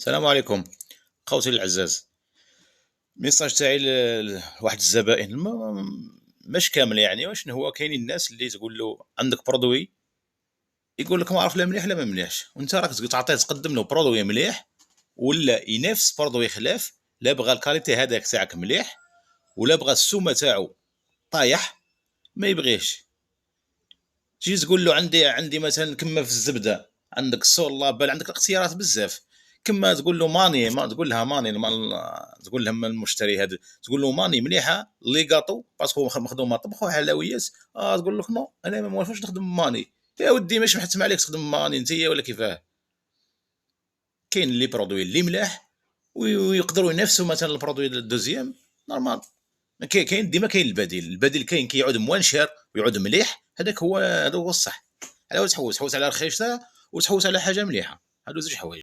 السلام عليكم خوتي العزاز. ميساج تاعي لواحد الزبائن مش كامل يعني، واش هو كاينين الناس اللي تقول له عندك برودوي يقول لك ما عرف لا مليح لا ما مليحش، وانت راك تعطيه تقدم له برودوي مليح ولا ينافس برودوي خلاف، لا بغى الكاليتي هذاك تاعك مليح ولا بغى السومه تاعو طايح ما يبغيش. تجي تقول له عندي مثلا كما في الزبده عندك الصول بل عندك الاختيارات بزاف. كما تقول له ماني، ما تقول لها ماني تقول لهم المشتري هذا تقول له ماني مليحه لي غاطو باسكو مخدومه طبخ وحلويات، تقول لك نو انا ما موافقش نخدم ماني. يا ودي مش محتم عليك تخدم ماني انت ولا كيفاه. كاين لي برودوي اللي ملاح ويقدروا ينافسوا مثلا البرودوي الدوزيام نورمال. كاين ديما كاين البديل كاين كيعود موانشر ويعود مليح، هذاك هو الصح. على تحوس على رخيصه وتحوس على حاجه مليحه، هادو زوج حوايج.